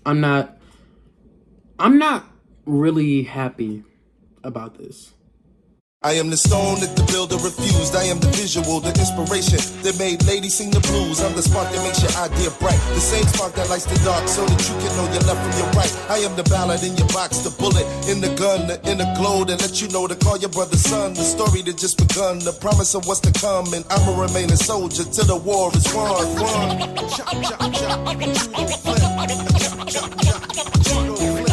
I'm not I'm not really happy about this. I am the stone that the builder refused. I am the visual, the inspiration that made ladies sing the blues. I'm the spark that makes your idea bright. The same spark that lights the dark so that you can know your left from your right. I am the ballad in your box, the bullet in the gun, the inner glow that let you know to call your brother son. The story that just begun, the promise of what's to come. And I'ma remain a soldier till the war is won. Chop, chop, chop, judo flip. Chop, chop, chop, judo flip.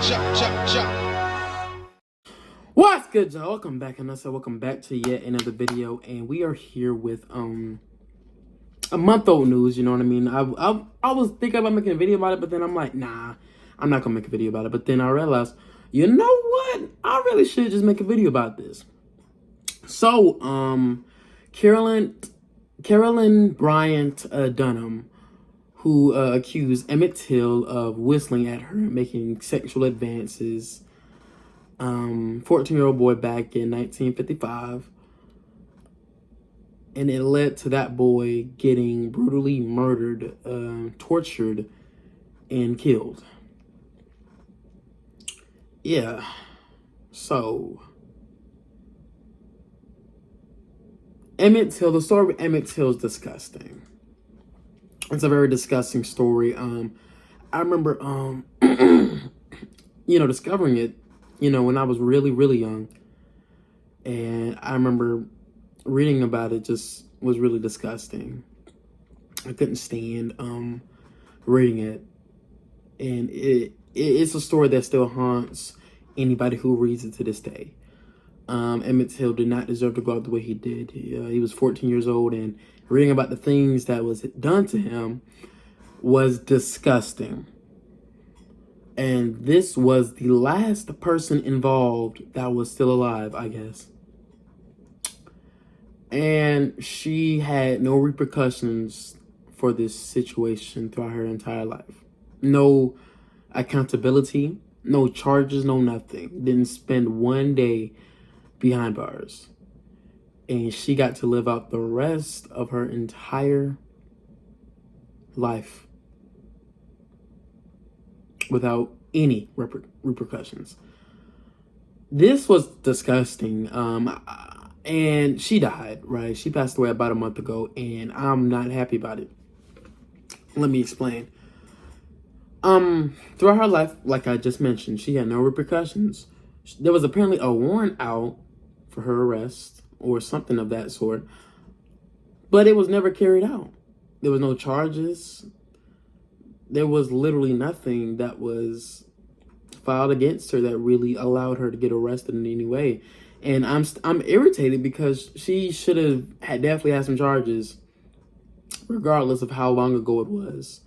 Chop, chop, chop. What's good, y'all? Welcome back, and I said welcome back to yet another video, and we are here with a month-old news. You know what I mean? I was thinking about making a video about it, but then I'm like, nah, I'm not gonna make a video about it. But then I realized, you know what? I really should just make a video about this. So, Carolyn Bryant Dunham, who accused Emmett Till of whistling at her, making sexual advances. 14-year-old boy back in 1955, and it led to that boy getting brutally murdered, tortured, and killed. Yeah, so Emmett Till, the story of Emmett Till is disgusting. It's a very disgusting story. I remember, discovering it, when I was really, really young. And I remember reading about it, just was really disgusting. I couldn't stand reading it. And it's a story that still haunts anybody who reads it to this day. Emmett Till did not deserve to go out the way he did. He was 14 years old, and reading about the things that was done to him was disgusting. And this was the last person involved that was still alive, I guess. And she had no repercussions for this situation throughout her entire life. No accountability, no charges, no nothing. Didn't spend one day behind bars. And she got to live out the rest of her entire life without any repercussions. This was disgusting. And she died, right? She passed away about a month ago, and I'm not happy about it. Let me explain. Throughout her life, like I just mentioned, she had no repercussions. There was apparently a warrant out for her arrest or something of that sort, but it was never carried out. There was no charges. There was literally nothing that was filed against her that really allowed her to get arrested in any way. And I'm irritated because she should have definitely had some charges, regardless of how long ago it was.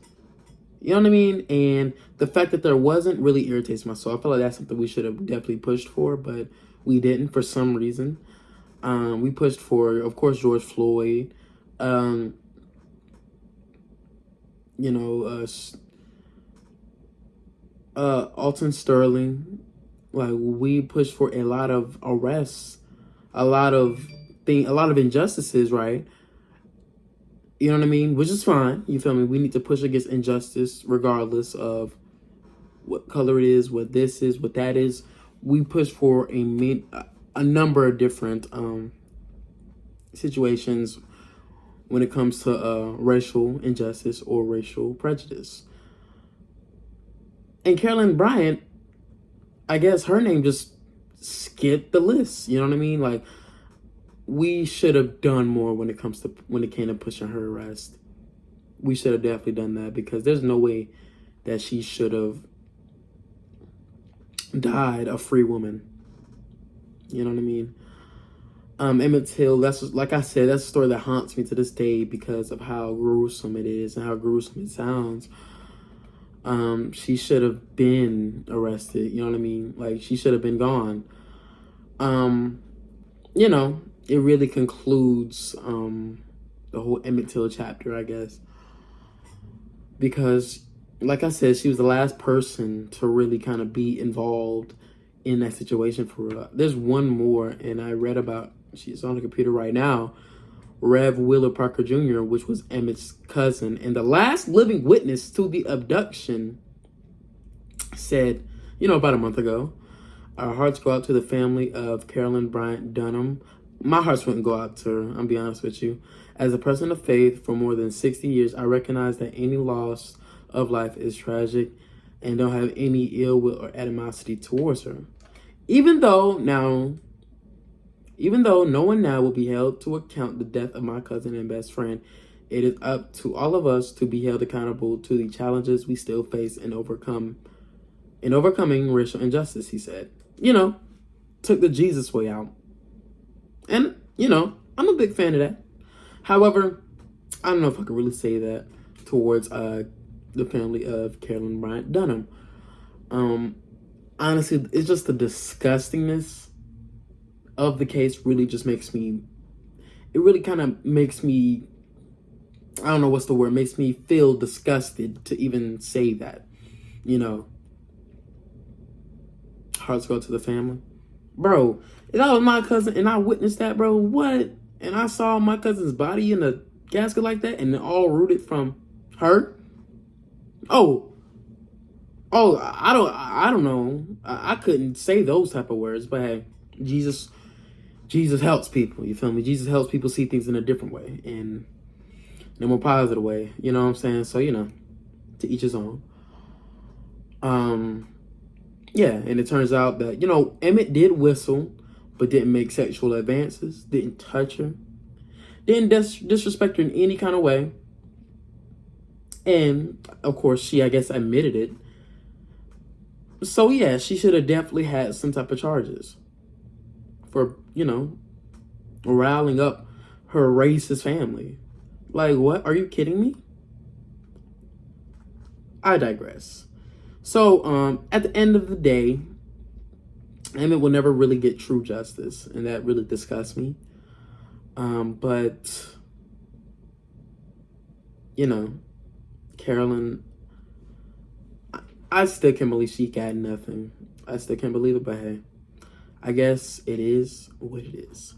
You know what I mean? And the fact that there wasn't really irritates my soul. I feel like that's something we should have definitely pushed for, but we didn't for some reason. We pushed for, of course, George Floyd. Alton Sterling. Like, we pushed for a lot of arrests, a lot of injustices, right? You know what I mean? Which is fine. You feel me? We need to push against injustice regardless of what color it is, what this is, what that is. We push for a number of different situations when it comes to racial injustice or racial prejudice. And Carolyn Bryant, I guess her name just skipped the list. You know what I mean? Like, we should have done more when it came to pushing her arrest. We should have definitely done that, because there's no way that she should have died a free woman. You know what I mean? Emmett Till, like I said, that's a story that haunts me to this day because of how gruesome it is and how gruesome it sounds. She should have been arrested, you know what I mean? Like, she should have been gone. It really concludes the whole Emmett Till chapter, I guess. Because, like I said, she was the last person to really kind of be involved in that situation for real. There's one more, and I read about, she's on the computer right now, Rev Wheeler Parker Jr., which was Emmett's cousin, and the last living witness to the abduction, said, about a month ago, our hearts go out to the family of Carolyn Bryant Dunham. My hearts wouldn't go out to her, I'll be honest with you. As a person of faith for more than 60 years, I recognize that any loss of life is tragic and don't have any ill will or animosity towards her. Even though no one now will be held to account the death of my cousin and best friend, it is up to all of us to be held accountable to the challenges we still face in overcoming racial injustice, he said. Took the Jesus way out. And, I'm a big fan of that. However, I don't know if I could really say that towards the family of Carolyn Bryant Dunham. Honestly, it's just the disgustingness of the case really just makes me, I don't know what's the word, makes me feel disgusted to even say that, Hearts go to the family. Bro, if that was my cousin and I witnessed that, bro, what? And I saw my cousin's body in a casket like that and it all rooted from her? I don't know. I couldn't say those type of words, but hey, Jesus helps people, you feel me? Jesus helps people see things in a different way and in a more positive way, you know what I'm saying? So, to each his own. Yeah, and it turns out that, Emmett did whistle, but didn't make sexual advances, didn't touch her, didn't disrespect her in any kind of way. And, of course, she, I guess, admitted it. So, yeah, she should have definitely had some type of charges for, riling up her racist family. Like, what? Are you kidding me? I digress. So, at the end of the day, Emmett will never really get true justice, and that really disgusts me. But, Carolyn, I still can't believe she got nothing. I still can't believe it, but hey, I guess it is what it is.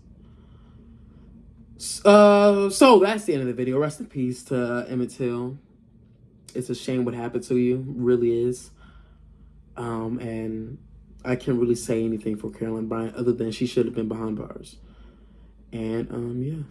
So that's the end of the video. Rest in peace to Emmett Till. It's a shame what happened to you, really is. And I can't really say anything for Carolyn Bryant other than she should have been behind bars. And yeah.